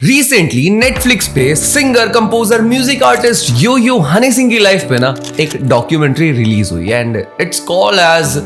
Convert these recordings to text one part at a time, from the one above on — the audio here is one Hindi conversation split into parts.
रिसेंटली नेटफ्लिक्स पे singer composer music artist Yo Yo Honey Singh की लाइफ पे ना एक डॉक्यूमेंट्री रिलीज हुई and it's called as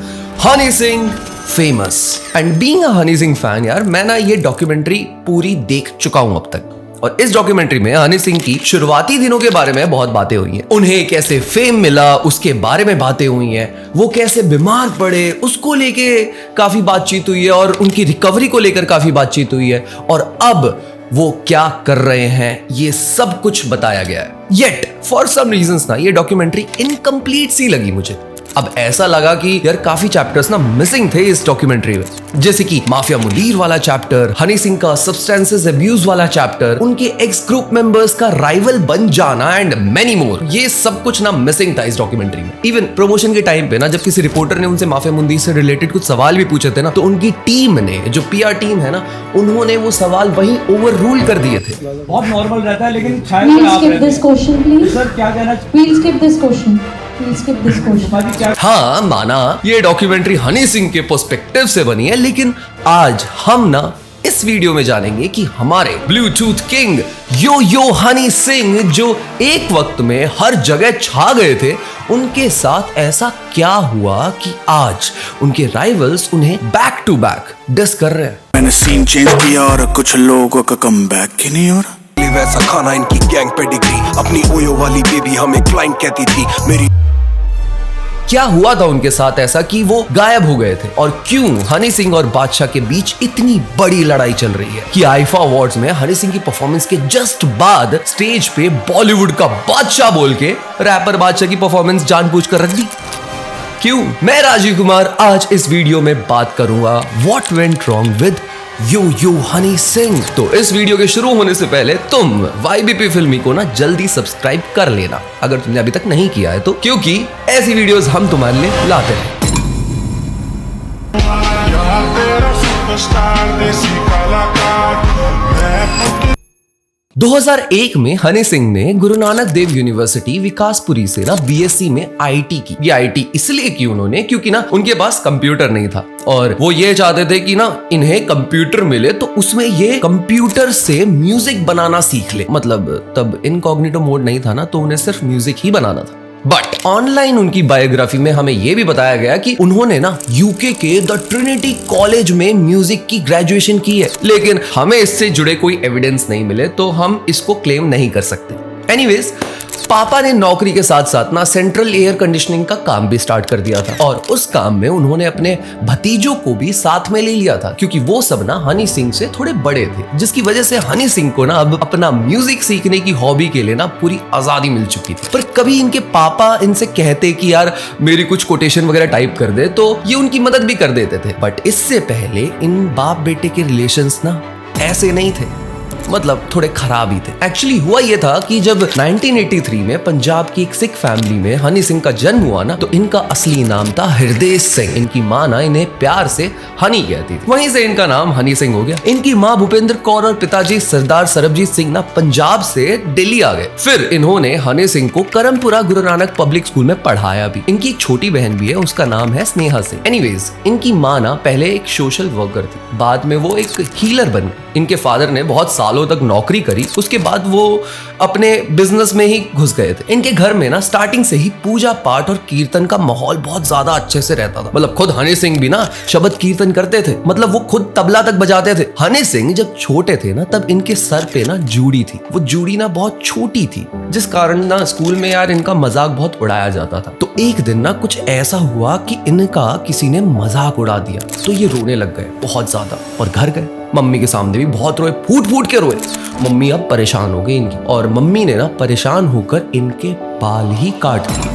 Honey Singh famous. And being a Honey Singh fan यार मैं ना ये डॉक्यूमेंट्री पूरी देख चुका हूं अब तक। और इस डॉक्यूमेंट्री में हनी सिंह की शुरुआती दिनों के बारे में बहुत बातें हुई हैं। उन्हें कैसे फेम मिला उसके बारे में बातें हुई हैं। वो कैसे बीमार पड़े उसको लेके काफी बातचीत हुई है और उनकी रिकवरी को लेकर काफी बातचीत हुई है। और अब वो क्या कर रहे हैं ये सब कुछ बताया गया है। येट फॉर सम रीजंस ना ये डॉक्यूमेंट्री इनकम्प्लीट सी लगी मुझे। अब ऐसा लगा कि यार काफी चैप्टर्स ना मिसिंग थे इस डॉक्यूमेंट्री में, जैसे कि माफिया मुनीर वाला चैप्टर, हनी सिंह का सब्सटेंसेस अब्यूज वाला चैप्टर, उनके एक्स ग्रुप मेंबर्स का राइवल बन जाना एंड मेनी मोर। ये सब कुछ ना मिसिंग था इस डॉक्यूमेंट्री में। इवन प्रमोशन के टाइम पे ना जब किसी रिपोर्टर ने उनसे माफिया मुनीर से रिलेटेड कुछ सवाल भी पूछे थे ना, तो उनकी टीम ने, जो पीआर टीम है ना, उन्होंने वो सवाल वहीं ओवर रूल कर दिए थे। बहुत नॉर्मल रहता है, लेकिन हाँ माना ये डॉक्यूमेंट्री हनी सिंह के पर्सपेक्टिव से बनी है, लेकिन आज हम ना इस वीडियो में जानेंगे कि हमारे ब्लूटूथ किंग यो यो हनी सिंह, जो एक वक्त में हर जगह छा गए थे, उनके साथ ऐसा क्या हुआ कि आज उनके राइवल्स उन्हें बैक टू बैक डिस कर रहे हैं। मैंने सीन चेंज किया और कुछ लोगों का कम बैक ही नहीं हो रहा। वैसा खाना इनकी गैंग पेडिग्री, अपनी ओयो वाली बेबी हमें क्लाइंट कहती थी मेरी। क्या हुआ था उनके साथ ऐसा कि वो गायब हो गए थे, और क्यों हनी सिंह और बादशाह के बीच इतनी बड़ी लड़ाई चल रही है कि आईफा अवार्ड्स में हनी सिंह की परफॉर्मेंस के जस्ट बाद स्टेज पे बॉलीवुड का बादशाह बोल के रैपर बादशाह की परफॉर्मेंस जानबूझकर रख दी। क्यों? मैं राजीव कुमार आज इस वीडियो में बात करूंगा what went wrong with yo Yo Honey Singh. तो इस वीडियो के शुरू होने से पहले तुम YBP फिल्मी को ना जल्दी सब्सक्राइब कर लेना अगर तुमने अभी तक नहीं किया है तो, क्योंकि ऐसी वीडियोस हम तुम्हारे लिए लाते हैं। 2001 में हनी सिंह ने गुरु नानक देव यूनिवर्सिटी विकासपुरी से ना BSc में IT की। ये IT इसलिए की उन्होंने क्योंकि ना उनके पास कंप्यूटर नहीं था और वो ये चाहते थे कि ना इन्हें कंप्यूटर मिले तो उसमें ये कंप्यूटर से म्यूजिक बनाना सीख ले। मतलब तब इनकॉग्निटो मोड नहीं था ना, तो उन्हें सिर्फ म्यूजिक ही बनाना था। बट ऑनलाइन उनकी बायोग्राफी में हमें यह भी बताया गया कि उन्होंने ना यूके के द ट्रिनिटी कॉलेज में म्यूजिक की ग्रेजुएशन की है, लेकिन हमें इससे जुड़े कोई एविडेंस नहीं मिले तो हम इसको क्लेम नहीं कर सकते। एनीवेज, पापा ने नौकरी के साथ साथ ना सेंट्रल एयर कंडीशनिंग का काम भी स्टार्ट कर दिया था और उस काम में उन्होंने अपने भतीजों को भी साथ में ले लिया था, क्योंकि वो सब ना हनी सिंह से थोड़े बड़े थे, जिसकी वजह से हनी सिंह को ना अब अपना म्यूजिक सीखने की हॉबी के लिए ना पूरी आजादी मिल चुकी थी। पर कभी इनके पापा इनसे कहते कि यार मेरी कुछ कोटेशन वगैरह टाइप कर दे, तो ये उनकी मदद भी कर देते थे। बट इससे पहले इन बाप बेटे के रिलेशंस ना ऐसे नहीं थे, मतलब थोड़े खराब ही थे। एक्चुअली हुआ यह था कि जब 1983 में पंजाब की एक सिख फैमिली में हनी सिंह का जन्म हुआ ना, तो इनका असली नाम था हृदय सिंह। इनकी माँ ना इन्हें प्यार से हनी कहती थी, वहीं से इनका नाम हनी सिंह हो गया। इनकी माँ भूपेंद्र कौर और पिताजी सरदार सरबजीत सिंह ना पंजाब से दिल्ली आ गए। फिर इन्होंने हनी सिंह को करमपुरा गुरु नानक पब्लिक स्कूल में पढ़ाया भी। इनकी एक छोटी बहन भी है, उसका नाम है स्नेहा सिंह। एनीवेज, इनकी माँ ना पहले एक सोशल वर्कर थी, बाद में वो एक हीलर बन गई। इनके फादर ने बहुत सालों तक नौकरी करी, उसके बाद वो अपने बिजनेस में ही घुस गए थे। इनके घर में ना स्टार्टिंग से ही पूजा पाठ और कीर्तन का माहौल बहुत ज्यादा अच्छे से रहता था। मतलब खुद हनी सिंह भी ना शब्द कीर्तन करते थे, मतलब वो खुद तबला तक बजाते थे। हनी सिंह जब छोटे थे ना तब इनके सर पे ना जूड़ी थी। वो जूड़ी ना बहुत छोटी थी, जिस कारण ना स्कूल में यार इनका मजाक बहुत उड़ाया जाता था। तो एक दिन ना कुछ ऐसा हुआ कि इनका किसी ने मजाक उड़ा दिया, तो ये रोने लग गए बहुत ज्यादा और घर गए। मम्मी के सामने भी बहुत रोए, फूट फूट के रोए। मम्मी अब परेशान हो गई इनकी, और मम्मी ने ना परेशान होकर इनके बाल ही काट दिए।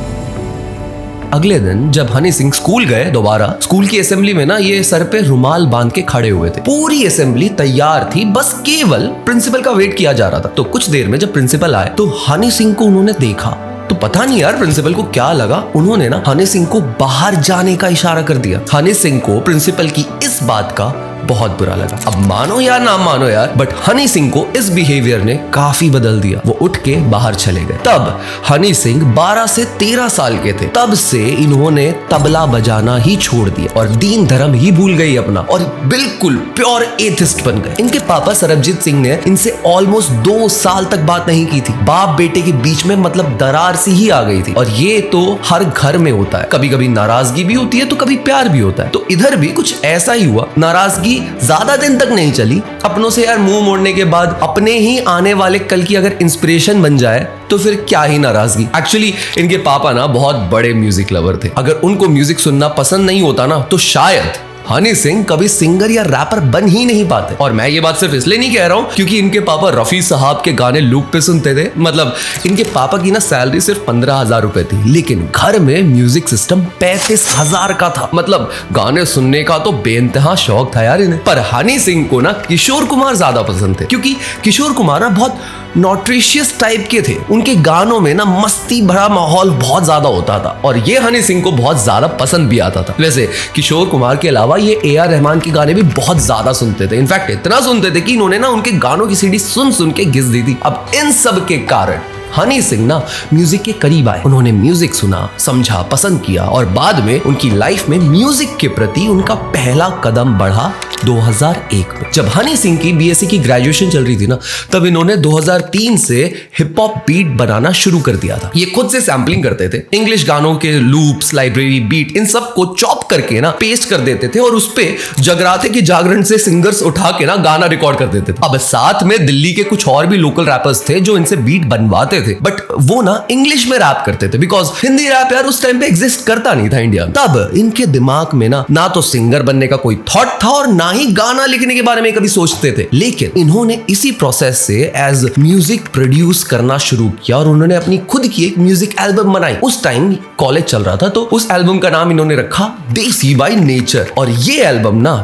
अगले दिन जब हनी सिंह स्कूल गए दोबारा, स्कूल की असेंबली में ना ये सर पे रुमाल बांध के खड़े हुए थे। पूरी असेंबली तैयार थी, बस केवल प्रिंसिपल का वेट किया जा रहा था। तो कुछ देर में जब प्रिंसिपल आए तो हनी सिंह को उन्होंने देखा, तो पता नहीं यार प्रिंसिपल को क्या लगा, उन्होंने ना हनी सिंह को बाहर जाने का इशारा कर दिया। हनी सिंह को प्रिंसिपल की इस बात का बहुत बुरा लगा। अब मानो या ना मानो यार, बट हनी सिंह को इस बिहेवियर ने काफी बदल दिया। वो उठ के बाहर चले गए। तब हनी सिंह 12 से 13 साल के थे। तब से इन्होंने तबला बजाना ही छोड़ दिया और दीन धर्म ही भूल गई अपना और बिल्कुल प्योर एथिस्ट बन गए। इनके पापा सरबजीत सिंह ने इनसे ऑलमोस्ट 2 साल तक बात नहीं की थी। बाप बेटे के बीच में मतलब दरार सी ही आ गई थी। और ये तो हर घर में होता है, कभी कभी नाराजगी भी होती है तो कभी प्यार भी होता है। तो इधर भी कुछ ऐसा ही हुआ। नाराजगी ज्यादा दिन तक नहीं चली। अपनों से यार मुंह मोड़ने के बाद अपने ही आने वाले कल की अगर इंस्पिरेशन बन जाए तो फिर क्या ही नाराजगी। एक्चुअली इनके पापा ना बहुत बड़े म्यूजिक लवर थे। अगर उनको म्यूजिक सुनना पसंद नहीं होता ना तो शायद हनी सिंह कभी सिंगर या रैपर बन ही नहीं पाते। और मैं ये बात सिर्फ इसलिए नहीं कह रहा हूँ क्योंकि इनके पापा रफी साहब के गाने लूप पे सुनते थे। मतलब इनके पापा की ना सैलरी सिर्फ 15,000 रुपए थी, लेकिन घर में म्यूजिक सिस्टम 35,000 का था। मतलब गाने सुनने का तो बेइंतहा शौक था यार इन्हें। पर हनी सिंह को ना किशोर कुमार ज्यादा पसंद थे क्योंकि किशोर कुमार ना बहुत नॉट्रिशियस टाइप के थे। उनके गानों में ना मस्ती भरा माहौल बहुत ज्यादा होता था और ये हनी सिंह को बहुत ज्यादा पसंद भी आता था। वैसे किशोर कुमार के अलावा ये AR रहमान के गाने भी बहुत ज्यादा सुनते थे। इनफैक्ट इतना सुनते थे कि इन्होंने ना उनके गानों की CD सुन सुन के घिस दी थी। अब इन सब के कारण हनी सिंह ना म्यूजिक के करीब आए। उन्होंने म्यूजिक सुना, समझा, पसंद किया और बाद में उनकी लाइफ में म्यूजिक के प्रति उनका पहला कदम बढ़ा 2001 में। जब हनी सिंह की BSc की ग्रेजुएशन चल रही थी ना, तब इन्होंने 2003 से हिप हॉप बीट बनाना शुरू कर दिया था। ये खुद से सैम्पलिंग करते थे। इंग्लिश गानों के लूप्स, लाइब्रेरी, बीट, इन सब को चॉप करके ना पेस्ट कर देते थे और उस पे जगराते की जागरण से सिंगर्स उठा के ना गाना रिकॉर्ड कर देते थे। अब साथ में दिल्ली के कुछ और भी लोकल रैपर्स थे जो इनसे बीट बनवाते थे, बट वो ना इंग्लिश में रैप करते थे बिकॉज हिंदी रैप यार उस टाइम पे एग्जिस्ट करता नहीं था इंडिया में। तब इनके दिमाग में ना तो सिंगर बनने का कोई थॉट था और ना ही गाना लिखने के बारे में कभी सोचते थे। लेकिन इन्होंने इसी प्रोसेस से एज म्यूजिक प्रोड्यूस करना शुरू किया और उन्होंने अपनी खुद की एक म्यूजिक एल्बम बनाई। उस टाइम कॉलेज चल रहा था तो उस एल्बम का नाम इन्होंने रखा देसी बाय नेचर। और ये एल्बम ना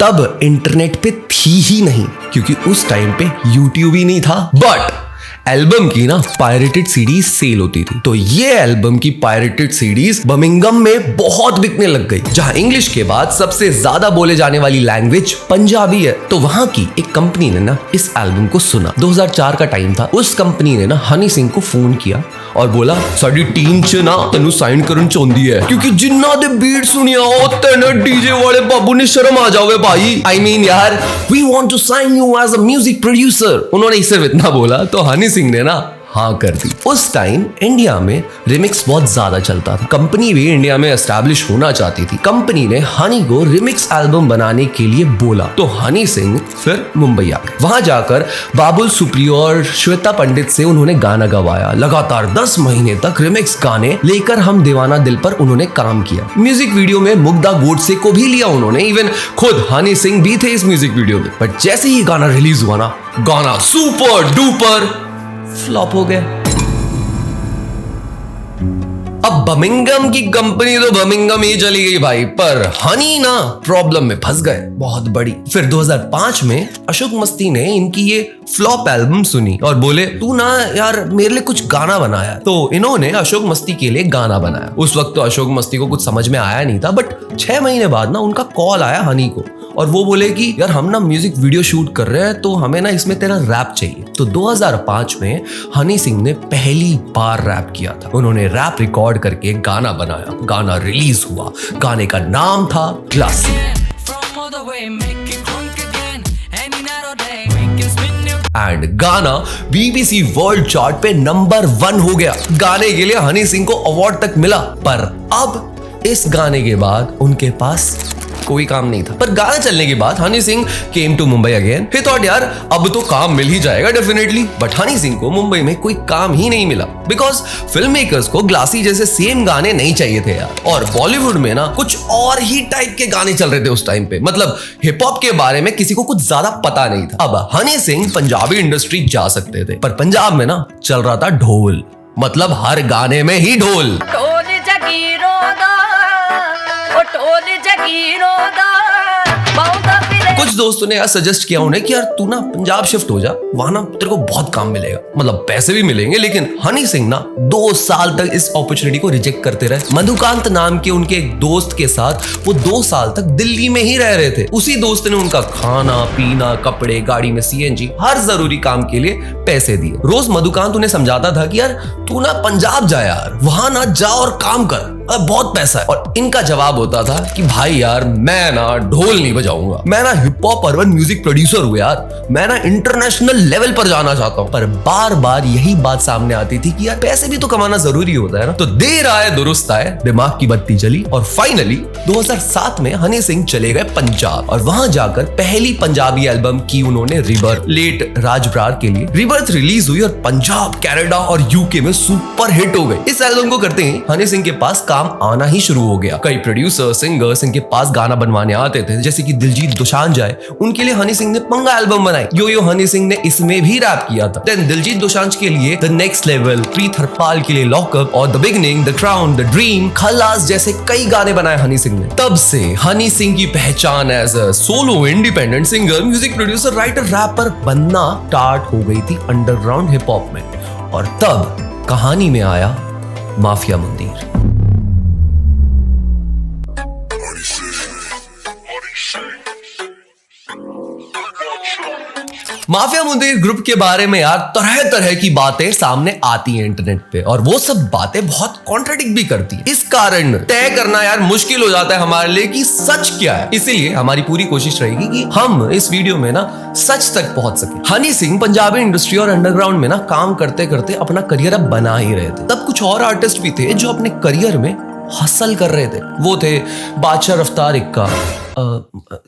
तब इंटरनेट पे थी ही नहीं क्योंकि उस टाइम पे यूट्यूब ही नहीं था। बट एल्बम की ना पायरेटेड सीडीज सेल होती थी। तो ये एल्बम की पायरेटेड सीडीज बर्मिंघम में बहुत बिकने लग गई। जहां इंग्लिश के बाद सबसे ज्यादा बोले जाने वाली लैंग्वेज पंजाबी है। तो वहां की एक कंपनी ने ना इस एल्बम को सुना। 2004 का टाइम था। उस कंपनी ने ना हनी सिंह को फोन किया और बोला साडी टीम च ना तेनू साइन करन चाहुंदी है क्योंकि जिन्ना दे बीट सुनिया ओ तेने डीजे वाले बाबू ने शर्म आ जावे भाई। I mean यार, we want to sign you as a music producer। उन्होंने सिर्फ इतना बोला तो हनी सिंह ने ना हाँ कर दी। उस टाइम इंडिया में रिमिक्स बहुत ज्यादा चलता था। कंपनी भी इंडिया में एस्टैब्लिश होना चाहती थी। कंपनी ने हनी को रिमिक्स एल्बम बनाने के लिए बोला तो हनी सिंह फिर मुंबई आ गए। वहां जाकर बाबुल सुप्रियो और श्वेता पंडित से उन्होंने गाना गवाया। लगातार 10 महीने तक रिमिक्स गाने लेकर हम दीवाना दिल पर उन्होंने काम किया। म्यूजिक वीडियो में मुग्धा गोडसे को भी लिया उन्होंने। इवन खुद हनी सिंह भी थे इस म्यूजिक वीडियो में। बट जैसे ही गाना रिलीज हुआ ना, गाना सुपर डुपर फ्लॉप हो गया। अब बर्मिंघम की कंपनी तो बर्मिंघम ही चली गई भाई, पर हनी ना प्रॉब्लम में फंस गए बहुत बड़ी। फिर 2005 में अशोक मस्ती ने इनकी ये फ्लॉप एल्बम सुनी और बोले तू ना यार मेरे लिए कुछ गाना बनाया। तो इन्होंने अशोक मस्ती के लिए गाना बनाया। उस वक्त तो अशोक मस्ती को कुछ समझ में आया नहीं था, बट 6 महीने बाद ना उनका कॉल आया हनी को और वो बोले कि यार हम ना म्यूजिक वीडियो शूट कर रहे हैं तो हमें ना इसमें तेरा रैप चाहिए। तो 2005 में हनी सिंह ने पहली बार रैप किया था। उन्होंने रैप रिकॉर्ड करके गाना बनाया। गाना रिलीज हुआ। गाने का नाम था क्लासी एंड गाना BBC वर्ल्ड चार्ट पे नंबर 1 हो गया। गाने के लिए हनी सिंह को अवार्ड तक मिला। पर अब इस गाने के बाद उनके पास कोई काम नहीं था। पर गाना चलने के बाद Honey Singh came to Mumbai again. He thought यार अब तो काम मिल ही जाएगा डेफिनेटली। बट हनी सिंह को मुंबई में कोई काम ही नहीं मिला बिकॉज फिल्म मेकर्स को ग्लासी जैसे सेम गाने नहीं चाहिए थे यार। और बॉलीवुड में ना कुछ और ही टाइप के गाने चल रहे थे उस टाइम पे। मतलब हिप हॉप के बारे में किसी को कुछ ज्यादा पता नहीं था। अब हनी सिंह पंजाबी इंडस्ट्री जा सकते थे, पर पंजाब में ना चल रहा था ढोल। मतलब हर गाने में ही ढोल। ढोल जगीरों दा बहुत फिरे कुछ दोस्तों ने यार सजेस्ट किया उन्हें कि यार तू ना पंजाब शिफ्ट हो जा, वहां ना तेरे को बहुत काम मिलेगा, मतलब पैसे भी मिलेंगे। लेकिन हनी सिंह ना 2 साल तक इस अपॉर्चुनिटी को रिजेक्ट करते रहे। मधुकांत नाम के उनके एक दोस्त के साथ वो 2 साल तक दिल्ली में ही रह रहे थे। उसी दोस्त ने उनका खाना पीना, कपड़े, गाड़ी में सीएनजी, हर जरूरी काम के लिए पैसे दिए। रोज मधुकांत उन्हें समझाता था कि यार तू ना पंजाब जा यार, वहां ना जा और काम कर, बहुत पैसा है। और इनका जवाब होता था कि भाई यार मैं ना ढोल नहीं बजाऊंगा, मैं ना hip hop urban music producer हूं यार, मैं ना इंटरनेशनल लेवल पर जाना चाहता हूं। पर बार बार यही बात सामने आती थी कि यार पैसे भी तो कमाना जरूरी होता है ना। तो देर आए दुरुस्त आए, दिमाग की बत्ती जली और फाइनली 2007 में हनी सिंह चले गए पंजाब और वहां जाकर पहली पंजाबी एल्बम की उन्होंने रिबर्थ, लेट राज बरार के लिए। रिबर्थ रिलीज हुई और पंजाब, कनाडा और यूके में सुपर हिट हो गई। इस एल्बम को करते ही हनी सिंह के पास काम आना ही शुरू हो गया। कई प्रोड्यूसर, सिंगर्स इनके पास गाना बनवाने आते थे, जैसे कि दिलजीत दोसांझ आए, उनके लिए हनी सिंह ने पंगा एल्बम बनाई। यो यो हनी सिंह ने इसमें भी रैप किया था। देन दिलजीत दोसांझ के लिए द नेक्स्ट लेवल, प्रीत हरपाल के लिए लॉकअप और the beginning, the crown, the dream, खलास जैसे कई गाने बनाए हनी सिंह ने। तब से हनी सिंह की पहचान as a solo independent singer, music producer, writer, rapper बनना स्टार्ट हो गई थी अंडरग्राउंड हिप हॉप में। और तब कहानी में आया माफिया मुंदीर। माफिया मुंदीर ग्रुप के बारे में यार तरह तरह की बातें सामने आती हैं इंटरनेट पे और वो सब बातें बहुत कॉन्ट्रडिक्ट भी करती है। इस कारण तय करना यार मुश्किल हो जाता है हमारे लिए कि सच क्या है। इसीलिए हमारी पूरी कोशिश रहेगी कि हम इस वीडियो में ना सच तक पहुंच सके। हनी सिंह पंजाबी इंडस्ट्री और अंडरग्राउंड में ना काम करते करते अपना करियर अब बना ही रहे थे। तब कुछ और आर्टिस्ट भी थे जो अपने करियर में हसल कर रहे थे। वो थे बादशाह, रफ्तार, इक्का।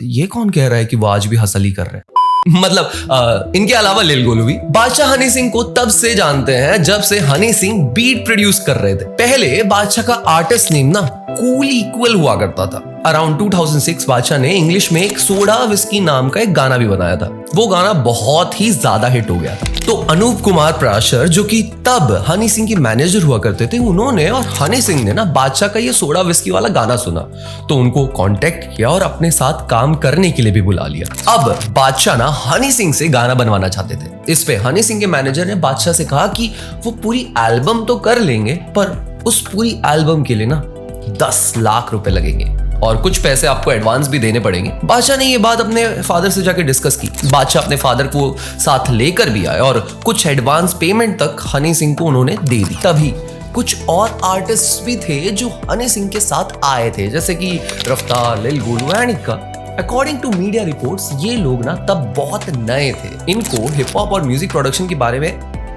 ये कौन कह रहा है कि वो आज भी हसल ही कर रहे हैं? मतलब इनके अलावा लिल गोलू भी। बादशाह हनी सिंह को तब से जानते हैं जब से हनी सिंह बीट प्रोड्यूस कर रहे थे। पहले बादशाह का आर्टिस्ट नेम ना कूल इक्वल हुआ करता था। अराउंड 2006 बादशाह ने इंग्लिश में एक सोडा विस्की नाम का एक गाना भी बनाया था। वो गाना बहुत ही ज्यादा हिट हो गया था। तो अनूप कुमार प्राशर, जो कि तब हनी सिंह के मैनेजर हुआ करते थे, उन्होंने और हनी सिंह ने ना बादशाह का ये सोडा विस्की वाला गाना सुना तो उनको कांटेक्ट किया और अपने साथ काम करने के लिए भी बुला लिया। अब बादशाह ना हनी सिंह से गाना बनवाना चाहते थे। इस पे हनी सिंह के मैनेजर ने बादशाह से कहा कि वो पूरी एल्बम तो कर लेंगे पर उस पूरी एल्बम के लिए ना 10 लाख रुपए लगेंगे और कुछ पैसे आपको एडवांस भी देने पड़ेंगे। बादशाह ने ये बात अपने फादर से जाके डिस्कस की। बादशाह अपने फादर को साथ लेकर भी आए और कुछ एडवांस पेमेंट तक हनी सिंह को उन्होंने दे दी। तभी कुछ और आर्टिस्ट भी थे जो हनी सिंह के साथ आए थे, जैसे कि रफ्तार, लिल गोलू एंड इक्का। अकॉर्डिंग टू मीडिया रिपोर्ट्स ये लोग ना तब बहुत नए थे। इनको हिप हॉप और म्यूजिक प्रोडक्शन के बारे में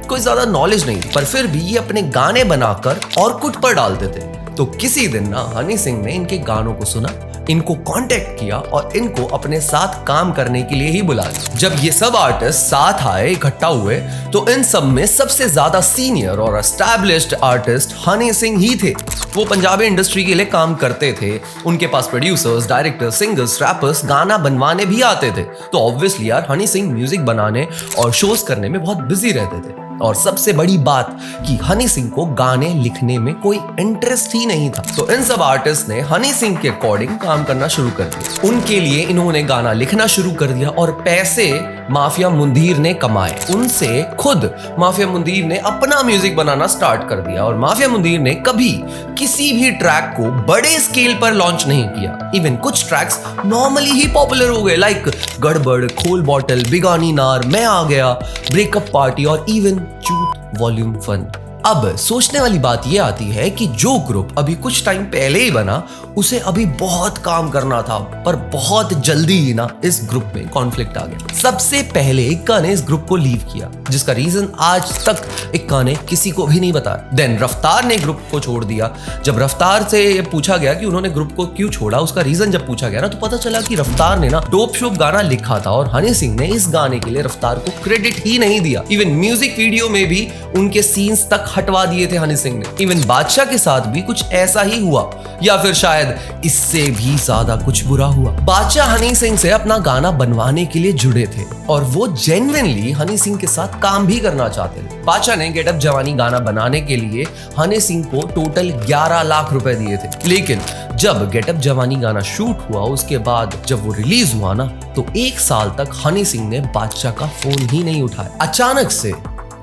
कोई ज्यादा नॉलेज नहीं थी, पर फिर भी ये अपने गाने बनाकर और कुछ पर डालते थे। तो किसी दिन ना हनी सिंह ने इनके गानों को सुना, इनको कांटेक्ट किया और इनको अपने साथ काम करने के लिए ही बुला लिया। जब ये सब आर्टिस्ट साथ आए, इकट्ठा हुए, तो इन सब में सबसे ज्यादा सीनियर और एस्टैब्लिश्ड आर्टिस्ट हनी सिंह ही थे। वो पंजाबी इंडस्ट्री के लिए काम करते थे। उनके पास प्रोड्यूसर्स, डायरेक्टर्स, सिंगर्स, रैपर्स गाना बनवाने भी आते थे। तो ऑब्वियसली यार हनी सिंह म्यूजिक बनाने और शोज करने में बहुत बिजी रहते थे। और सबसे बड़ी बात कि हनी सिंह को गाने लिखने में कोई इंटरेस्ट ही नहीं था। तो इन सब आर्टिस्ट ने हनी सिंह के अकॉर्डिंग काम करना शुरू कर दिया। उनके लिए इन्होंने गाना लिखना शुरू कर दिया और पैसे माफिया मुंदीर ने कमाए। उनसे खुद माफिया मुंदीर ने अपना म्यूजिक बनाना स्टार्ट कर दिया और माफिया मुंदीर ने कभी किसी भी ट्रैक को बड़े स्केल पर लॉन्च नहीं किया। इवन कुछ ट्रैक्स नॉर्मली ही पॉपुलर हो गए, लाइक गड़बड़, खोल बॉटल, बिगानी नार, मैं आ गया, ब्रेकअप पार्टी और इवन चूत वॉल्यूम 1। अब सोचने वाली बात यह आती है कि जो ग्रुप अभी कुछ टाइम पहले ही बना उसे अभी बहुत काम करना था, पर बहुत जल्दी ही ना इस ग्रुप में कॉन्फ्लिक्ट आ गया। सबसे पहले इक्का ने इस ग्रुप को लीव किया, जिसका रीजन आज तक इक्का ने किसी को भी नहीं बताया। देन रफ्तार ने ग्रुप को छोड़ दिया। जब रफ्तार से ये पूछा गया कि उन्होंने ग्रुप को क्यों छोड़ा, उसका रीजन जब पूछा गया ना, तो पता चला कि रफ्तार ने ना डोप शोप गाना लिखा था और हनी सिंह ने इस गाने के लिए रफ्तार को क्रेडिट ही नहीं दिया। इवन म्यूजिक वीडियो में भी उनके सीन्स तक हटवा दिए थे हनी सिंह ने। इवन बादशाह के साथ भी कुछ ऐसा ही हुआ, या फिर शायद इससे भी ज्यादा कुछ बुरा हुआ। बादशाह हनी सिंह से अपना गाना बनवाने के लिए जुड़े थे और वो जेन्युइनली हनी सिंह के साथ काम भी करना चाहते थे। बादशाह ने गेट अप जवानी गाना बनाने के लिए हनी सिंह को टोटल 11 लाख रुपए दिए थे। लेकिन जब गेट अप जवानी गाना शूट हुआ, उसके बाद जब वो रिलीज हुआ ना, तो 1 साल तक हनी सिंह ने बादशाह का फोन ही नहीं उठाया। अचानक से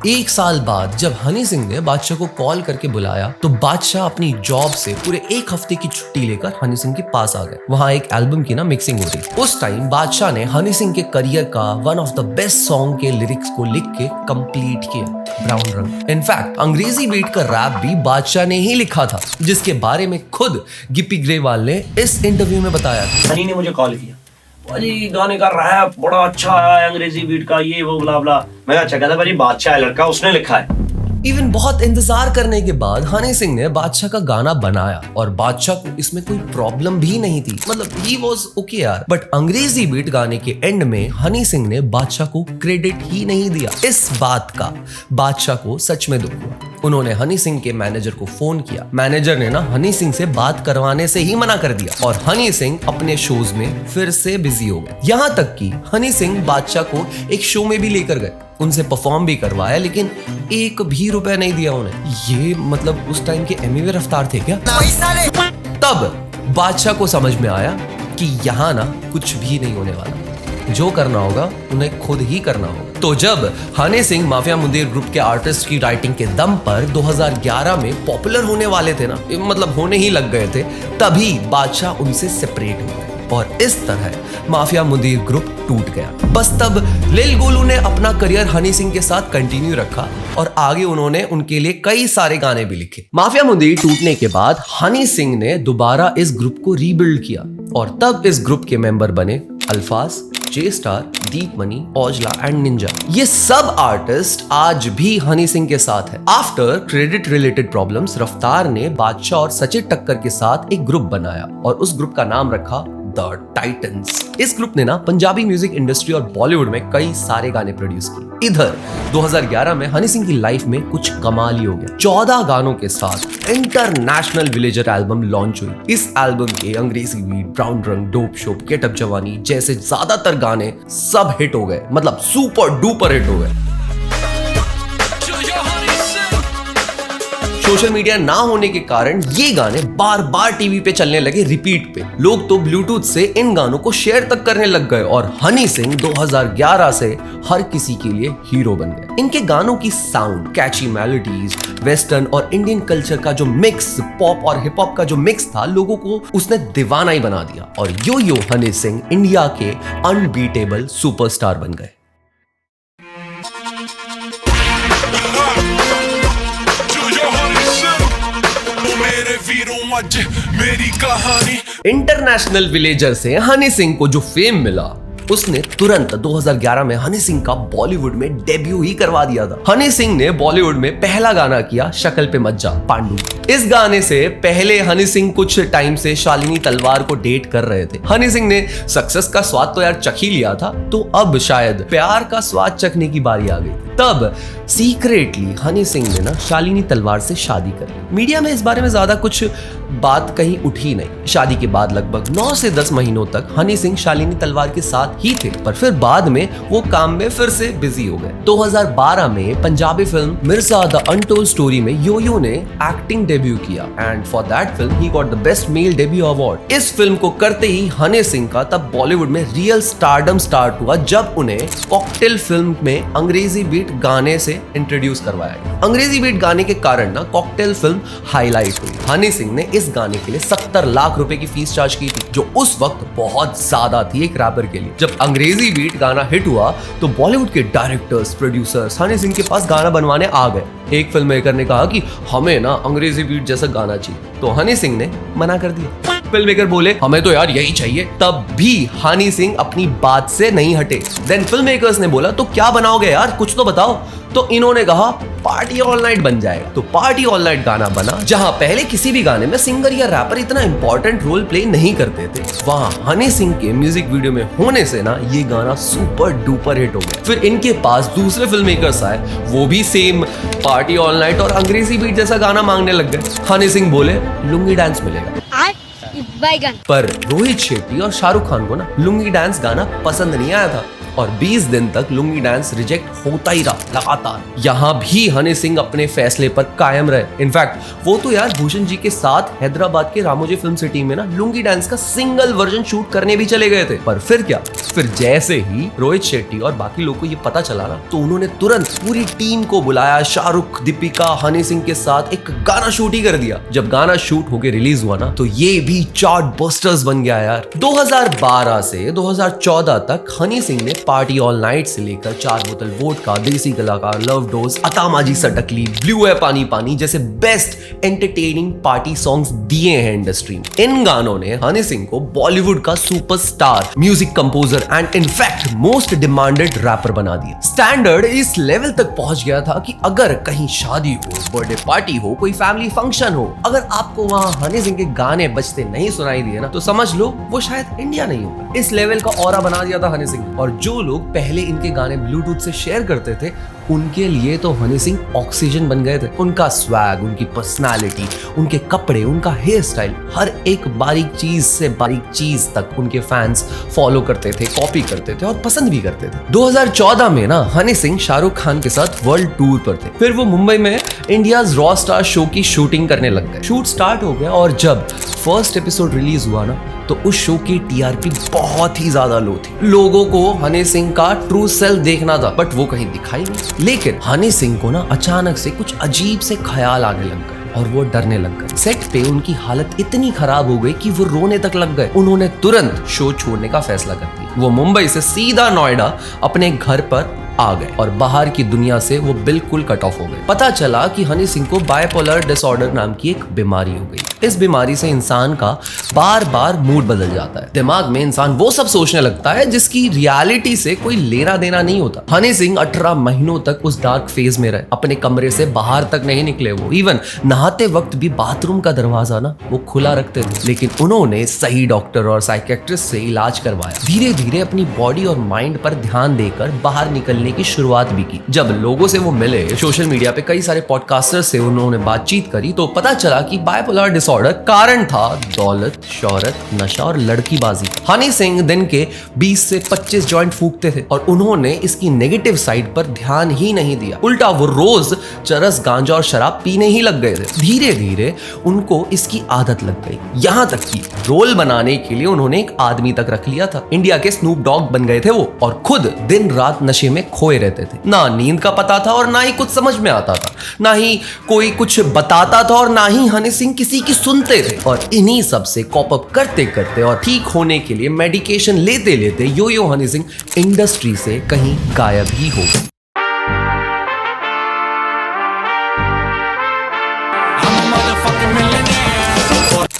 1 साल बाद जब हनी सिंह ने बादशाह को कॉल करके बुलाया, तो बादशाह अपनी जॉब से पूरे 1 हफ्ते की छुट्टी लेकर हनी सिंह के पास आ गए। वहां एक एल्बम की ना मिक्सिंग हो रही। उस टाइम बादशाह ने हनी सिंह के करियर का one of the best song के लिरिक्स को लिख के कंप्लीट किया, ब्राउन रंग। इनफैक्ट अंग्रेजी बीट का रैप भी बादशाह ने ही लिखा था, जिसके बारे में खुद गिप्पी ग्रेवाल ने इस इंटरव्यू में बताया था। हनी ने मुझे कॉल किया, भाई गाने का रैप बड़ा अच्छा है, अंग्रेजी बीट का ये वो ब्ला ब्ला। मैं अच्छा कहता भाई बादशाह है लड़का, उसने लिखा है। इवन बहुत इंतजार करने के बाद हनी सिंह ने बादशाह का गाना बनाया और बादशाह को इसमें कोई प्रॉब्लम भी नहीं थी, मतलब ही वाज ओके यार। बट अंग्रेजी बीट गाने के एंड में हनी सिंह ने बादशाह को क्रेडिट ही नहीं दिया। इस बात का बादशाह को सच में दुख हुआ। उन्होंने हनी सिंह के मैनेजर को फोन किया। मैनेजर ने ना हनी सिंह से बात करवाने से ही मना कर दिया और हनी सिंह अपने शोज में फिर से बिजी हो गए। यहाँ तक कि हनी सिंह बादशाह को एक शो में भी लेकर गए, उनसे परफॉर्म भी करवाया, लेकिन 1 भी रुपया नहीं दिया उन्हें। ये मतलब उस टाइम के एमी वे रफ्तार थे क्या? तब बादशाह को समझ में आया कि यहाँ ना कुछ भी नहीं होने वाला, जो करना होगा उन्हें खुद ही करना होगा। तो जब हनी सिंह माफिया मुंदेर ग्रुप के आर्टिस्ट की राइटिंग के दम पर 2011 में पॉपुलर होने वाले थे ना, मतलब होने ही लग गए थे, तभी बादशाह उनसे सेपरेट हो गए और इस तरह माफिया मुंदेर ग्रुप टूट गया। बस तब लिल गोलू ने अपना करियर हनी सिंह के साथ कंटिन्यू रखा और आगे उन्होंने उनके लिए कई सारे गाने भी लिखे। माफिया मुंदेर टूटने के बाद हनी सिंह ने दोबारा इस ग्रुप को रीबिल्ड किया और तब इस ग्रुप के मेंबर बने Alfaaz, J Star, Deep Money, Aujla and ninja. ये सब आर्टिस्ट आज भी हनी सिंह के साथ है। आफ्टर क्रेडिट रिलेटेड प्रॉब्लम्स, रफ्तार ने बादशाह और सचिन टक्कर के साथ एक ग्रुप बनाया और उस ग्रुप का नाम रखा द टाइटंस। इस ग्रुप ने ना पंजाबी म्यूजिक इंडस्ट्री और बॉलीवुड में कई सारे गाने प्रोड्यूस किए। इधर 2011 में हनी सिंह की लाइफ में कुछ कमाल ही हो गया। 14 गानों के साथ इंटरनेशनल विलेजर एल्बम लॉन्च हुई। इस एल्बम के अंग्रेजी बीट, ब्राउन रंग, डोप शो, गेट अप जवानी जैसे ज्यादातर गाने सब हिट हो गए, मतलब सुपर डुपर हिट हो गए। सोशल मीडिया ना होने के कारण ये गाने बार बार टीवी पे चलने लगे रिपीट पे। लोग तो ब्लूटूथ से इन गानों को शेयर तक करने लग गए और हनी सिंह 2011 से हर किसी के लिए हीरो बन गए। इनके गानों की साउंड, कैची मेलोडीज, वेस्टर्न और इंडियन कल्चर का जो मिक्स, पॉप और हिप हॉप का जो मिक्स था, लोगों को उसने दीवाना ही बना दिया और यो यो हनी सिंह इंडिया के अनबीटेबल सुपरस्टार बन गए। मेरी कहानी इंटरनेशनल विलेजर से हनी सिंह को जो फेम मिला, उसने तुरंत 2011 में हनी सिंह का बॉलीवुड में डेब्यू ही करवा दिया था। हनी सिंह ने बॉलीवुड में पहला गाना किया शक्ल पे मत जा, पांडु। इस गाने से पहले हनी सिंह कुछ टाइम से शालिनी तलवार को डेट कर रहे थे। हनी सिंह ने सक्सेस का स्वाद तो यार चख ही लिया था, तो अब शायद प्यार का स्वाद चखने की बारी आ गई। तब सीक्रेटली हनी सिंह ने ना शालिनी तलवार से शादी कर ली। मीडिया में इस बारे में ज्यादा कुछ बात कहीं उठी नहीं। शादी के बाद लगभग 9 से 10 महीनों तक हनी सिंह शालिनी तलवार के साथ ही थे, पर फिर बाद में वो काम में फिर से बिजी हो गए। 2012 में Punjabi film Mirza the untold story में यो यो ने एक्टिंग डेब्यू किया and for that film he got the best male debut award. इस फिल्म को करते ही हनी सिंह का तब बॉलीवुड में रियल स्टारडम स्टार्ट हुआ, जब उन्हें कॉकटेल फिल्म में अंग्रेजी बीट गाने से इंट्रोड्यूस करवाया गया। अंग्रेजी बीट गाने के कारण ना कॉकटेल फिल्म हाईलाइट हुई। हनी सिंह ने इस गाने के लिए 70 लाख रुपए की फीस चार्ज की थी, जो उस वक्त बहुत ज्यादा थी एक रैपर के लिए। जब अंग्रेजी बीट गाना हिट हुआ तो बॉलीवुड के डायरेक्टर्स, प्रोड्यूसर्स हनी सिंह के पास गाना बनवाने आ गए। एक फिल्म मेकर ने कहा कि हमें ना अंग्रेजी बीट जैसा गाना चाहिए, तो हनी सिंह ने मना कर दिया। फिल्म मेकर बोले हमें तो यार यही चाहिए, तब भी हनी सिंह अपनी बात से नहीं हटे। देन फिल्म मेकर्स ने बोला तो क्या बनाओगे यार, कुछ तो बताओ। तो इन्होंने कहा पार्टी ऑल नाइट बन जाएगा। तो पार्टी ऑल नाइट गाना बना, जहां पहले किसी भी गाने में सिंगर या रैपर इतना इंपॉर्टेंट रोल प्ले नहीं करते थे, वहां हनी सिंह के म्यूजिक वीडियो में होने से ना ये गाना सुपर डुपर हिट हो गया। फिर इनके पास दूसरे फिल्म मेकर्स आए, वो भी सेम पार्टी ऑल नाइट और अंग्रेजी बीट जैसा गाना मांगने लग गए। हनी सिंह बोले लुंगी डांस मिलेगा, पर रोहित शेट्टी और शाहरुख खान को ना लुंगी डांस गाना पसंद नहीं आया था और 20 दिन तक लुंगी डांस रिजेक्ट होता ही रहा लगातार। यहाँ भी हनी सिंह अपने फैसले पर कायम रहे। इनफैक्ट वो तो यार भूषण जी के साथ हैदराबाद के रामोजी फिल्म सिटी में ना लुंगी डांस का सिंगल वर्जन शूट करने भी चले गए थे। पर फिर क्या, फिर जैसे ही रोहित शेट्टी और बाकी लोगों को ये पता चला ना, तो उन्होंने तुरंत पूरी टीम को बुलाया, शाहरुख, दीपिका, हनी सिंह के साथ एक गाना शूट ही कर दिया। जब गाना शूट होके रिलीज हुआ ना, तो ये भी चार्ट बस्टर्स बन गया यार। 2012 से 2014 तक हनी सिंह ने पार्टी ऑल नाइट से लेकर 4 बोतल वोडका, देसी कलाकार, लव डोज, अतामाजी सटकली, ब्लू है पानी पानी जैसे बेस्ट एंटरटेनिंग पार्टी सॉन्ग्स दिए हैं इंडस्ट्री में। इन गानों ने हनी सिंह को बॉलीवुड का superstar, music composer and in fact most demanded rapper बना दिया। स्टैंडर्ड इस लेवल तक पहुंच गया था कि अगर कहीं शादी हो, बर्थडे पार्टी हो, कोई फैमिली फंक्शन हो, अगर आपको वहां हनी सिंह के गाने बजते नहीं सुनाई दिए ना, तो समझ लो वो शायद इंडिया नहीं होगा। इस लेवल का ऑरा बना दिया था हनी सिंह। और जो लोग पहले इनके गाने ब्लूटूथ से शेयर करते थे, उनके लिए तो हनी सिंह ऑक्सीजन बन गए थे। उनका स्वैग, उनकी पर्सनालिटी, उनके कपड़े, उनका हेयर स्टाइल, हर एक बारीक चीज से बारीक चीज तक उनके फैंस फॉलो करते थे, कॉपी करते थे और पसंद भी करते थे। 2014 में ना हनी सिंह शाहरुख खान के साथ वर्ल्ड टूर पर थे। फिर वो मुंबई में इंडियाज रॉ स्टार शो की शूटिंग करने लग गए। शूट स्टार्ट हो गया और जब फर्स्ट एपिसोड रिलीज हुआ ना, तो उस शो की टीआरपी बहुत ही ज्यादा लो थी। लोगों को हनी सिंह का ट्रू सेल्फ देखना था, बट वो कहीं दिखाई नहीं। लेकिन हनी सिंह को ना अचानक से कुछ अजीब से ख्याल आने लग गए और वो डरने लग गए। सेट पे उनकी हालत इतनी खराब हो गई कि वो रोने तक लग गए। उन्होंने तुरंत शो छोड़ने का फैसला कर दिया। वो मुंबई से सीधा नोएडा अपने घर पर आ गए और बाहर की दुनिया से वो बिल्कुल कट ऑफ हो गए। पता चला कि हनी सिंह को बाइपोलर डिसऑर्डर नाम की एक बीमारी हो गई। इस बीमारी से इंसान का बार बार मूड बदल जाता है। दिमाग में इंसान वो सब सोचने लगता है जिसकी रियलिटी से कोई लेना देना नहीं होता। हनी सिंह 18 महीनों तक उस डार्क फेज में रहे। अपने कमरे से बाहर तक नहीं निकले। वो इवन नहाते वक्त भी बाथरूम का दरवाजा ना वो खुला रखते थे। लेकिन उन्होंने सही डॉक्टर और साइकियाट्रिस्ट से इलाज करवाया। धीरे धीरे अपनी बॉडी और माइंड पर ध्यान देकर बाहर निकलने की शुरुआत भी की। जब लोगों से वो मिले, सोशल मीडिया पे कई सारे पॉडकास्टर से उन्होंने बातचीत करी, तो पता चला कि बाइपोलर डिसऑर्डर कारण था दौलत, शोहरत, नशा और लड़कीबाजी। हनी सिंह दिन के 20 से 25 जॉइंट फूकते थे और उन्होंने इसकी नेगेटिव साइड पर ध्यान ही नहीं दिया। उल्टा वो रोज चरस, गांजा और शराब पीने ही लग गए थे। धीरे धीरे उनको इसकी आदत लग गई। यहाँ तक कि रोल बनाने के लिए उन्होंने एक आदमी तक रख लिया था। इंडिया के स्नूप डॉग बन गए थे वो और खुद दिन रात नशे में खोए रहते थे। ना नींद का पता था और ना ही कुछ समझ में आता था, ना ही कोई कुछ बताता था और ना ही हनी सिंह किसी की सुनते थे। और इन्हीं सब से कॉप अप करते करते और ठीक होने के लिए मेडिकेशन लेते लेते यो हनी सिंह इंडस्ट्री से कहीं गायब ही हो गए।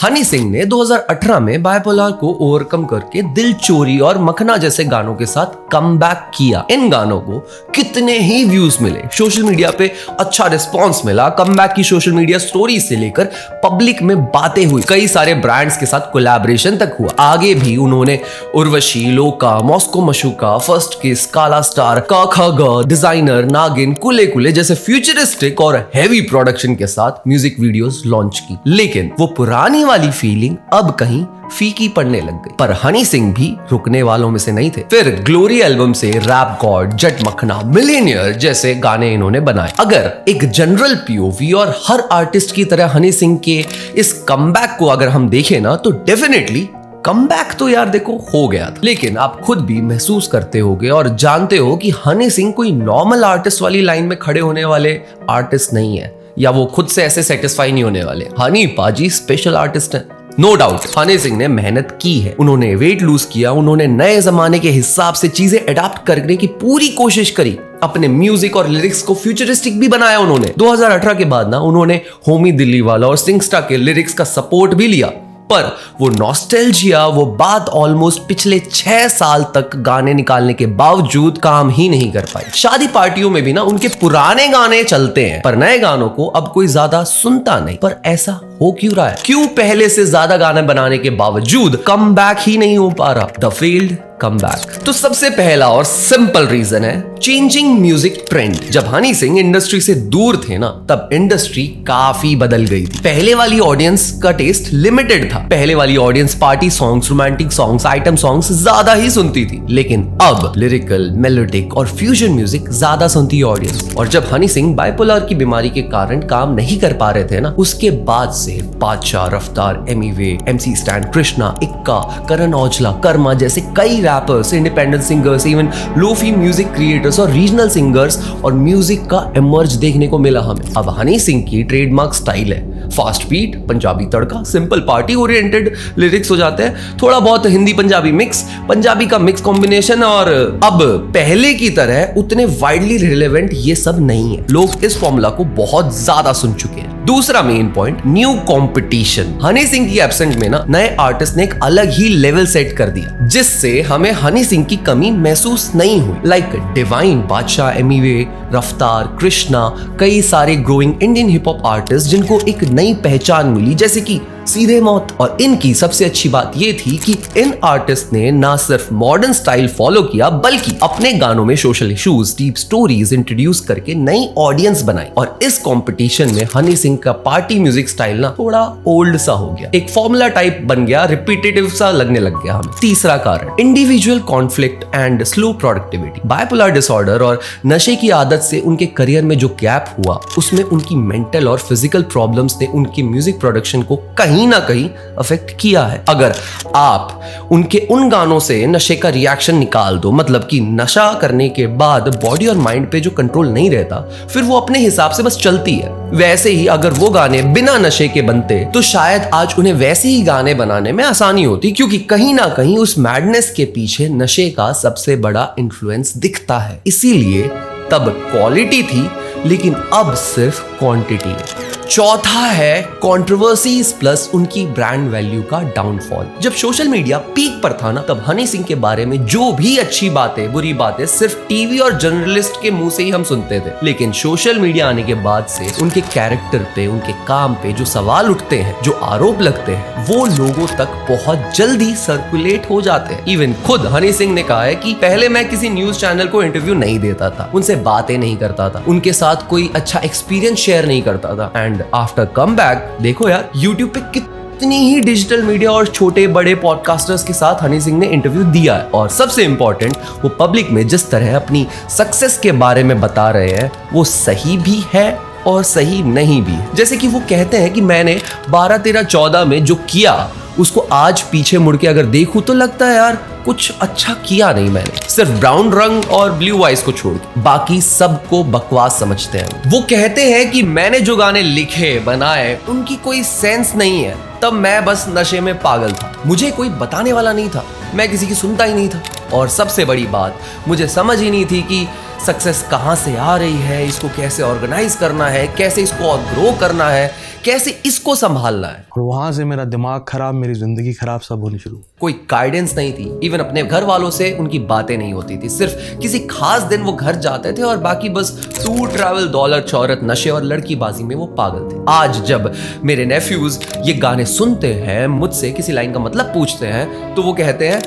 हनी सिंह ने 2018 में बाइपोलर को ओवरकम करके दिल चोरी और मखना जैसे गानों के साथ कमबैक किया। इन गानों को कितने ही व्यूज मिले, सोशल मीडिया पे अच्छा रिस्पांस मिला। कमबैक की सोशल मीडिया स्टोरी से लेकर पब्लिक में बातें हुई। कई सारे ब्रांड्स के साथ कोलैबोरेशन तक हुआ। आगे भी उन्होंने उर्वशी, लोका, मॉस्को मशूका, फर्स्ट किस, काला स्टार, क, डिजाइनर, नागिन, कुले कुले जैसे फ्यूचरिस्टिक और हैवी प्रोडक्शन के साथ म्यूजिक वीडियोस लॉन्च की। लेकिन वो पुरानी वाली फीलिंग अब कहीं फीकी पड़ने लग गई। पर हनी सिंह भी रुकने वालों में से नहीं थे। फिर ग्लोरी एल्बम से रैप गॉड, जट मखना, मिलेनियर जैसे गाने इन्होंने बनाए। अगर एक जनरल पीओवी और हर आर्टिस्ट की तरह हनी सिंह के इस कमबैक को अगर हम देखें ना, तो डेफिनेटली कमबैक तो यार देखो हो गया था। लेकिन आप खुद भी महसूस करते होगे और जानते हो कि हनी सिंह कोई नॉर्मल आर्टिस्ट वाली लाइन में खड़े होने वाले आर्टिस्ट नहीं है, या वो खुद से ऐसे सेटिस्फाई नहीं होने वाले। हनी पाजी स्पेशल आर्टिस्ट है, नो डाउट। हनी सिंह ने मेहनत की है, उन्होंने वेट लूज किया, उन्होंने नए जमाने के हिसाब से चीजें अडॉप्ट करने की पूरी कोशिश करी। अपने म्यूजिक और लिरिक्स को फ्यूचरिस्टिक भी बनाया उन्होंने। 2018 के बाद ना उन्होंने होमी दिल्ली वाला और सिंगस्टा के लिरिक्स का सपोर्ट भी लिया। पर वो नॉस्टैल्जिया, वो बात ऑलमोस्ट पिछले 6 साल तक गाने निकालने के बावजूद काम ही नहीं कर पाई। शादी पार्टियों में भी ना उनके पुराने गाने चलते हैं पर नए गानों को अब कोई ज्यादा सुनता नहीं। पर ऐसा हो क्यों रहा है? क्यों पहले से ज्यादा गाने बनाने के बावजूद कम बैक ही नहीं हो पा रहा? The failed come back. तो सबसे पहला और सिंपल रीजन है चेंजिंग म्यूजिक ट्रेंड। जब हनी सिंह इंडस्ट्री से दूर थे ना, तब इंडस्ट्री काफी बदल गई थी। पहले वाली ऑडियंस का टेस्ट लिमिटेड था। पहले वाली audience party songs, romantic songs, item songs ज्यादा ही सुनती थी। लेकिन अब लिरिकल, मेलोडिक और फ्यूजन म्यूजिक ज्यादा सुनती है ऑडियंस। और जब हनी सिंह बाइपोलर की बीमारी के कारण काम नहीं कर पा रहे थे ना, उसके बाद से बादशाह, रफ्तार, एमिवे, MC स्टैन, कृष्णा, इक्का, करण औजला, कर्मा जैसे कई rappers, independent singers, even lofi music creators और रीजनल सिंगर्स और म्यूजिक का इमर्ज देखने को मिला हमें। अब हनी सिंह की ट्रेडमार्क स्टाइल है फास्ट बीट, पंजाबी तड़का, सिंपल पार्टी ओरिएंटेड लिरिक्स हो जाते हैं, थोड़ा बहुत हिंदी पंजाबी मिक्स, पंजाबी का मिक्स कॉम्बिनेशन। और अब पहले की तरह उतने वाइडली रिलेवेंट ये सब नहीं है। लोग इस फॉर्मूला को बहुत ज्यादा सुन चुके हैं। दूसरा main point, new competition. Honey Singh की एब्सेंट में ना नए आर्टिस्ट ने एक अलग ही लेवल सेट कर दिया, जिससे हमें हनी सिंह की कमी महसूस नहीं हुई। लाइक डिवाइन, बादशाह, एमिवे, रफ्तार, कृष्णा, कई सारे growing Indian hip hop artist जिनको एक नई पहचान मिली, जैसे कि सीधे मौत। और इनकी सबसे अच्छी बात ये थी कि इन आर्टिस्ट ने ना सिर्फ मॉडर्न स्टाइल फॉलो किया, बल्कि अपने गानों में social issues, deep stories introduce करके नई ऑडियंस बनाई। और इस कंपटीशन में हनी सिंह का पार्टी म्यूजिक स्टाइल ना थोड़ा ओल्ड सा हो गया, एक फॉर्मूला टाइप बन गया, रिपीटेटिव सा लगने लग गया हमें। तीसरा कारण, individual conflict and slow productivity. Bipolar disorder और नशे की आदत से उनके करियर में जो गैप हुआ, उसमें उनकी मेंटल और फिजिकल प्रॉब्लम्स ने उनके म्यूजिक प्रोडक्शन को कहीं ना कहीं अफेक्ट किया है। अगर आप उनके उन गानों से नशे का रिएक्शन निकाल दो, मतलब कि नशा करने के बाद बॉडी और माइंड पे जो कंट्रोल नहीं रहता, फिर वो अपने हिसाब से बस चलती है। वैसे ही अगर वो गाने बिना नशे के बनते तो शायद आज उन्हें वैसे ही गाने बनाने में आसानी होती, क्योंकि कहीं ना कहीं उस मैडनेस के पीछे नशे का सबसे बड़ा इन्फ्लुएंस दिखता है। इसीलिए तब क्वालिटी थी, लेकिन अब सिर्फ क्वांटिटी है। चौथा है कंट्रोवर्सीज प्लस उनकी ब्रांड वैल्यू का डाउनफॉल। जब सोशल मीडिया पीक पर था ना, तब हनी सिंह के बारे में जो भी अच्छी बातें, बुरी बातें सिर्फ टीवी और जर्नलिस्ट के मुंह से ही हम सुनते थे। लेकिन सोशल मीडिया आने के बाद से उनके कैरेक्टर पे, उनके काम पे जो सवाल उठते हैं, जो आरोप लगते हैं, वो लोगों तक बहुत जल्दी सर्कुलेट हो जाते हैं। इवन खुद हनी सिंह ने कहा है कि पहले मैं किसी न्यूज चैनल को इंटरव्यू नहीं देता था, उनसे बातें नहीं करता था, उनके साथ कोई अच्छा एक्सपीरियंस शेयर नहीं करता था। एंड आफ्टर कम बैक देखो यार, यूट्यूब पे कितनी ही डिजिटल मीडिया और छोटे बड़े पॉडकास्टर्स के साथ हनी सिंह ने इंटरव्यू दिया है। और सबसे इंपॉर्टेंट, वो पब्लिक में जिस तरह अपनी सक्सेस के बारे में बता रहे हैं, वो सही भी है और सही नहीं भी है। जैसे कि वो कहते हैं कि मैंने 12, 13, 14 में जो किया, उसको आज पीछे मुड़ के अगर देखूं तो लगता है यार कुछ अच्छा किया नहीं मैंने, सिर्फ ब्राउन रंग और ब्लू आइज को छोड़ के बाकी सबको बकवास समझते हैं। वो कहते हैं कि मैंने जो गाने लिखे, बनाए, उनकी कोई सेंस नहीं है, तब मैं बस नशे में पागल था, मुझे कोई बताने वाला नहीं था, मैं किसी की सुनता ही नहीं था। और सबसे बड़ी बात, मुझे समझ ही नहीं थी कि सक्सेस कहाँ से आ रही है, इसको कैसे ऑर्गेनाइज करना है, कैसे इसको और ग्रो करना है, कैसे इसको संभालना है। और वहां से मेरा दिमाग खराब, मेरी जिंदगी खराब सब होनी शुरू। कोई गाइडेंस नहीं थी, इवन अपने घर वालों से उनकी बातें नहीं होती थी। सिर्फ किसी खास दिन वो घर जाते थे और बाकी बस टूर, ट्रैवल, दौलत, शौहरत, नशे और लड़कीबाजी में वो पागल थे। आज जब मेरे नेफ्यूज ये गाने सुनते हैं, मुझसे किसी लाइन का मतलब पूछते हैं, तो वो कहते हैं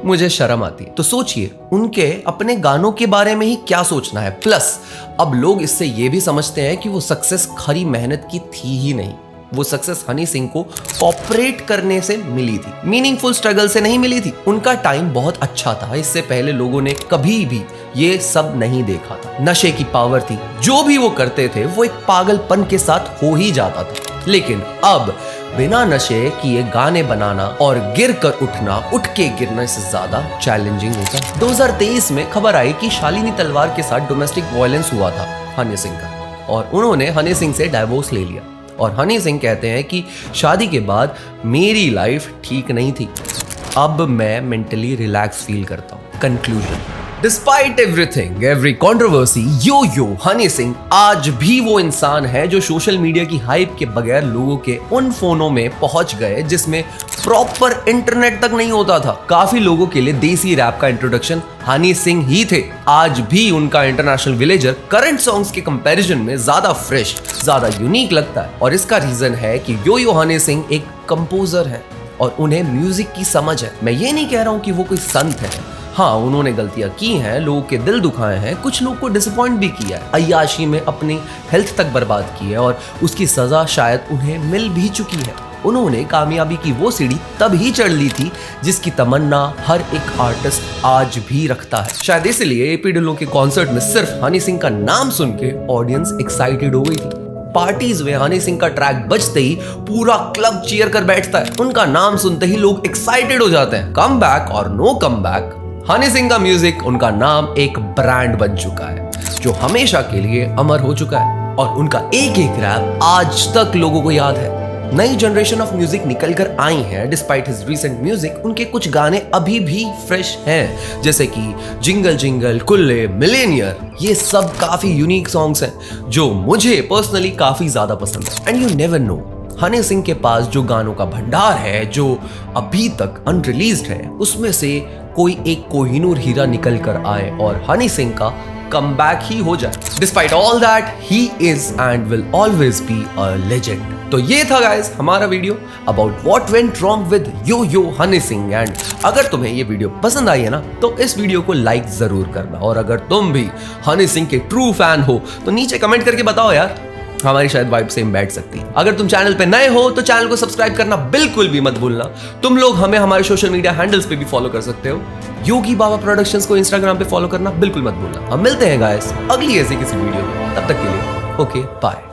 मुझे शर्म आती है। तो सोचिए उनके अपने गानों के बारे में ही क्या सोचना है। प्लस अब लोग इससे ये भी समझते हैं कि वो सक्सेस खरी मेहनत की थी ही नहीं, वो सक्सेस हनी सिंह को कॉपरेट करने से मिली थी, मीनिंगफुल स्ट्रगल से नहीं मिली थी। उनका टाइम बहुत अच्छा था, इससे पहले लोगों ने कभी भी ये सब नहीं देखा था। नशे की पावर थी, जो भी वो करते थे वो एक पागलपन के साथ हो ही जाता था। लेकिन अब बिना नशे किए गाने बनाना और गिर कर उठना, उठ के गिरने से ज्यादा चैलेंजिंग होता है। 2023 में खबर आई कि शालिनी तलवार के साथ डोमेस्टिक वायलेंस हुआ था हनी सिंह का, और उन्होंने हनी सिंह से डाइवोर्स ले लिया। और हनी सिंह कहते हैं कि शादी के बाद मेरी लाइफ ठीक नहीं थी, अब मैं मेंटली रिलैक्स फील करता हूँ। Conclusion, despite everything, every controversy, Yo Honey Singh आज भी वो इंसान है जो सोशल मीडिया की हाइप के बगैर लोगों के उन फोनों में पहुंच गए जिसमें प्रॉपर इंटरनेट तक नहीं होता था। काफी लोगों के लिए देसी रैप का इंट्रोडक्शन हनी सिंह ही थे। आज भी उनका इंटरनेशनल विलेजर करंट सॉन्ग्स के कंपैरिजन में ज्यादा फ्रेश, ज्यादा यूनिक लगता है और इसका रीजन है कि यो हनी सिंह एक कंपोजर है और उन्हें म्यूजिक की समझ है। मैं ये नहीं कह रहा हूं कि वो कोई संत है। हाँ, उन्होंने गलतियां की हैं, लोगों के दिल दुखाए हैं, कुछ लोग को डिसअपॉइंट भी किया है, अय्याशी में अपनी हेल्थ तक बर्बाद की है और उसकी सजा शायद उन्हें मिल भी चुकी है। उन्होंने कामयाबी की वो सीढ़ी तब ही चढ़ ली थी जिसकी तमन्ना हर एक आर्टिस्ट आज भी रखता है। शायद इसलिए एपी ढिल्लों के कॉन्सर्ट में सिर्फ हनी सिंह का नाम सुन के ऑडियंस एक्साइटेड हो गई थी। पार्टीज में हनी सिंह का ट्रैक बजते ही पूरा क्लब चीयर कर बैठता है। उनका नाम सुनते ही लोग एक्साइटेड हो जाते हैं। कम बैक और no come back, Honey Singh का म्यूजिक, उनका नाम एक ब्रांड बन चुका है जो हमेशा के लिए अमर हो चुका है और उनका एक एक रैप आज तक लोगों को याद है। नई जनरेशन ऑफ म्यूजिक निकल कर आई है। डिस्पाइट हिज रीसेंट म्यूजिक, उनके कुछ गाने अभी भी फ्रेश हैं, जैसे कि जिंगल जिंगल, कुल्ले, मिलेनियर। ये सब काफी यूनिक सॉन्ग्स हैं जो मुझे पर्सनली काफी ज्यादा पसंद है। And you never know, Honey Singh के पास जो गानों का भंडार है जो अभी तक अनरिलीज्ड है, उसमें से कोई एक कोहिनूर हीरा निकल कर आए और हनी सिंह का कमबैक ही हो जाए। Despite all that, he is and will always be a legend. तो ये था गाइस हमारा video about what went wrong with yo Honey Singh. And अगर तुम्हें ये वीडियो पसंद आई है ना, तो इस वीडियो को लाइक जरूर करना और अगर तुम भी हनी सिंह के ट्रू फैन हो तो नीचे कमेंट करके बताओ यार, हमारी शायद वाइब सेम बैठ सकती है। अगर तुम चैनल पे नए हो तो चैनल को सब्सक्राइब करना बिल्कुल भी मत भूलना। तुम लोग हमें हमारे सोशल मीडिया हैंडल्स पे भी फॉलो कर सकते हो। योगी बाबा प्रोडक्शंस को इंस्टाग्राम पे फॉलो करना बिल्कुल मत भूलना। हम मिलते हैं गाइस अगली ऐसी किसी वीडियो में, तब तक के लिए ओके बाय।